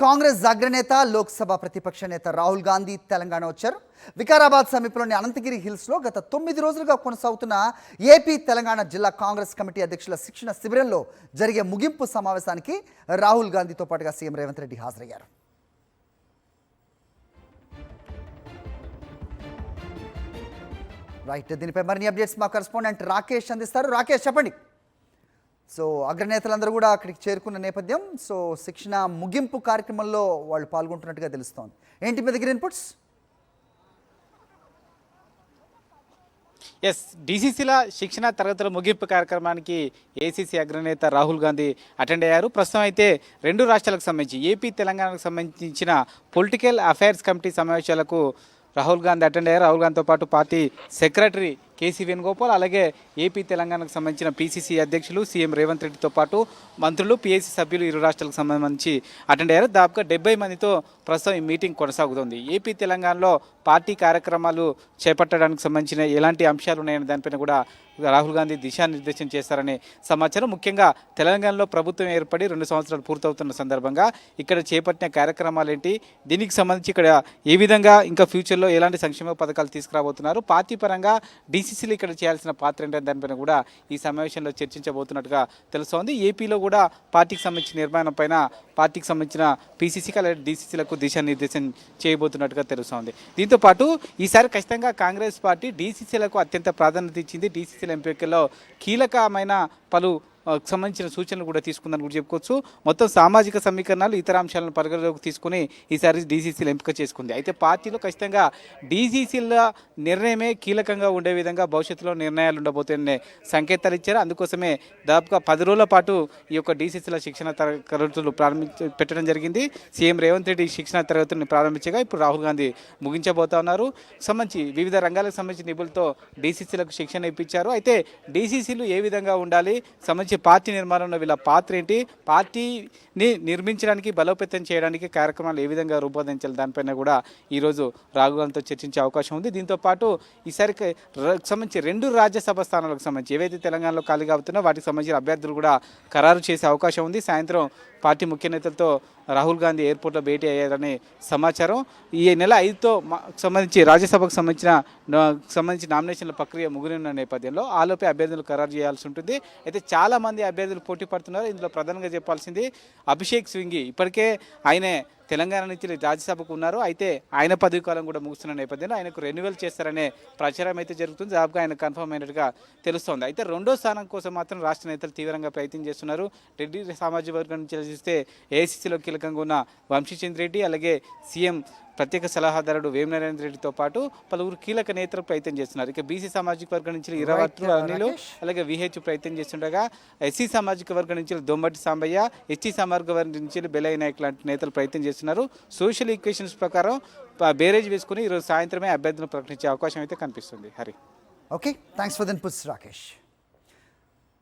కాంగ్రెస్ అగ్రనేత లోక్సభ ప్రతిపక్ష నేత రాహుల్ గాంధీ తెలంగాణ వచ్చారు. వికారాబాద్ సమీపంలోని అనంతగిరి హిల్స్లో గత 9 రోజులుగా కొనసాగుతున్న ఏపీ తెలంగాణ జిల్లా కాంగ్రెస్ కమిటీ అధ్యక్షుల శిక్షణ శిబిరంలో జరిగే ముగింపు సమావేశానికి రాహుల్ గాంధీతో పాటుగా సీఎం రేవంత్ రెడ్డి హాజరయ్యారు. రైట్, దీనిపై మరిన్ని అప్డేట్స్ మా కరెస్పాండెంట్ రాకేష్ అందిస్తారు. రాకేష్, చెప్పండి. సో అగ్రనేతలందరూ కూడా అక్కడికి చేరుకున్న నేపథ్యం, సో శిక్షణ ముగింపు కార్యక్రమంలో వాళ్ళు పాల్గొంటున్నట్టుగా తెలుస్తోంది. ఏంటి మీ దగ్గర ఇన్పుట్స్? డీసీసీల శిక్షణ తరగతుల ముగింపు కార్యక్రమానికి ఏసీసీ అగ్రనేత రాహుల్ గాంధీ అటెండ్ అయ్యారు. ప్రస్తుతం అయితే రెండు రాష్ట్రాలకు సంబంధించి ఏపీ తెలంగాణకు సంబంధించిన పొలిటికల్ అఫైర్స్ కమిటీ సమావేశాలకు రాహుల్ గాంధీ అటెండ్ అయ్యారు. రాహుల్ గాంధీతో పాటు పార్టీ సెక్రటరీ కేసీ వేణుగోపాల్, అలాగే ఏపీ తెలంగాణకు సంబంధించిన పీసీసీ అధ్యక్షులు సీఎం రేవంత్ రెడ్డితో పాటు మంత్రులు, పీఏసీ సభ్యులు ఇరు రాష్ట్రాలకు సంబంధించి అటెండ్ అయ్యారు. దాదాపుగా 70 మందితో ప్రస్తుతం ఈ మీటింగ్ కొనసాగుతుంది. ఏపీ తెలంగాణలో పార్టీ కార్యక్రమాలు చేపట్టడానికి సంబంధించిన ఎలాంటి అంశాలు ఉన్నాయనే దానిపైన కూడా రాహుల్ గాంధీ దిశానిర్దేశం చేస్తారనే సమాచారం. ముఖ్యంగా తెలంగాణలో ప్రభుత్వం ఏర్పడి 2 సంవత్సరాలు పూర్తవుతున్న సందర్భంగా ఇక్కడ చేపట్టిన కార్యక్రమాలు ఏంటి, దీనికి సంబంధించి ఇక్కడ ఏ విధంగా ఇంకా ఫ్యూచర్లో ఎలాంటి సంక్షేమ పథకాలు తీసుకురాబోతున్నారు, పార్టీ పరంగా డీసీసీలు ఇక్కడ చేయాల్సిన పాత్ర ఏంటనే దానిపైన కూడా ఈ సమావేశంలో చర్చించబోతున్నట్టుగా తెలుస్తోంది. ఏపీలో కూడా పార్టీకి సంబంధించిన నిర్మాణం పైన పార్టీకి సంబంధించిన పీసీసీకి అలాగే డీసీసీలకు దిశానిర్దేశం చేయబోతున్నట్టుగా తెలుస్తోంది. దీంతోపాటు ఈసారి ఖచ్చితంగా కాంగ్రెస్ పార్టీ డీసీసీలకు అత్యంత ప్రాధాన్యత ఇచ్చింది. డీసీసీల ఎంపికల్లో కీలకమైన పలు సంబంధించిన సూచనలు కూడా తీసుకుందని కూడా చెప్పుకోవచ్చు. మొత్తం సామాజిక సమీకరణాలు, ఇతర అంశాలను పరిగణలోకి తీసుకుని ఈసారి డీసీసీలు ఎంపిక చేసుకుంది. అయితే పార్టీలో ఖచ్చితంగా డీసీసీల నిర్ణయమే కీలకంగా ఉండే విధంగా భవిష్యత్తులో నిర్ణయాలు ఉండబోతున్న సంకేతాలు ఇచ్చారు. అందుకోసమే దాదాపుగా 10 రోజుల పాటు ఈ యొక్క డీసీసీల శిక్షణ తరగతులు పెట్టడం జరిగింది. సీఎం రేవంత్ రెడ్డి శిక్షణ తరగతులను ప్రారంభించగా ఇప్పుడు రాహుల్ గాంధీ ముగించబోతా ఉన్నారు. సంబంధించి వివిధ రంగాలకు సంబంధించిన నిపుణులతో డీసీసీలకు శిక్షణ ఇప్పించారు. అయితే డీసీసీలు ఏ విధంగా ఉండాలి, సంబంధించి పార్టీ నిర్మాణంలో వీళ్ళ పాత్ర ఏంటి, పార్టీని నిర్మించడానికి బలోపేతం చేయడానికి కార్యక్రమాలు ఏ విధంగా రూపొందించాలి, దానిపైన కూడా ఈరోజు రాహుల్ గాంధీతో చర్చించే అవకాశం ఉంది. దీంతోపాటు ఈసారి సంబంధించి 2 రాజ్యసభ స్థానాలకు సంబంధించి ఏవైతే తెలంగాణలో ఖాళీగా అవుతున్నా వాటికి సంబంధించిన అభ్యర్థులు కూడా ఖరారు చేసే అవకాశం ఉంది. సాయంత్రం పార్టీ ముఖ్య నేతలతో రాహుల్ గాంధీ ఎయిర్పోర్ట్లో భేటీ అయ్యారనే సమాచారం. ఈ నెల 5తో సంబంధించి రాజ్యసభకు సంబంధించి నామినేషన్ల ప్రక్రియ ముగిన నేపథ్యంలో ఆలోపే అభ్యర్థులు ఖరారు చేయాల్సి ఉంటుంది. అయితే చాలామంది అభ్యర్థులు పోటీ పడుతున్నారు. ఇందులో ప్రధానంగా చెప్పాల్సింది అభిషేక్ స్వింగి. ఇప్పటికే ఆయనే తెలంగాణ నుంచి రాజ్యసభకు ఉన్నారు. అయితే ఆయన పదవి కాలం కూడా ముగుస్తున్న నేపథ్యంలో ఆయనకు రెన్యువల్ చేస్తారనే ప్రచారం అయితే జరుగుతుంది. దాదాపుగా ఆయన కన్ఫర్మ్ అయినట్టుగా తెలుస్తోంది. అయితే 2వ స్థానం కోసం మాత్రం రాష్ట్ర నేతలు తీవ్రంగా ప్రయత్నం చేస్తున్నారు. రెడ్డి సామాజిక వర్గం నుంచి చూస్తే ఏఐసీసీలో కీలకంగా ఉన్న వంశీచంద్ర రెడ్డి, అలాగే సీఎం ప్రత్యేక సలహాదారుడు వేమనరేంద్ర రెడ్డితో పాటు పలువురు కీలక నేతలు ప్రయత్నం చేస్తున్నారు. ఇక బీసీ సామాజిక వర్గం నుంచి ఇరవట్లు అనిలు, అలాగే విహెచ్ ప్రయత్నం చేస్తుండగా ఎస్సీ సామాజిక వర్గం నుంచి దొమ్మటి సాంబయ్య, ఎస్టీ సామాజిక వర్గం నుంచి బెలయ్య నాయక్ లాంటి నేతలు ప్రయత్నం చేస్తున్నారు. సోషల్ ఈక్వేషన్స్ ప్రకారం బేరేజ్ వేసుకుని ఈరోజు సాయంత్రమే అభ్యర్థులను ప్రకటించే అవకాశం అయితే కనిపిస్తుంది. Hari, okay, thanks for the inputs Rakesh.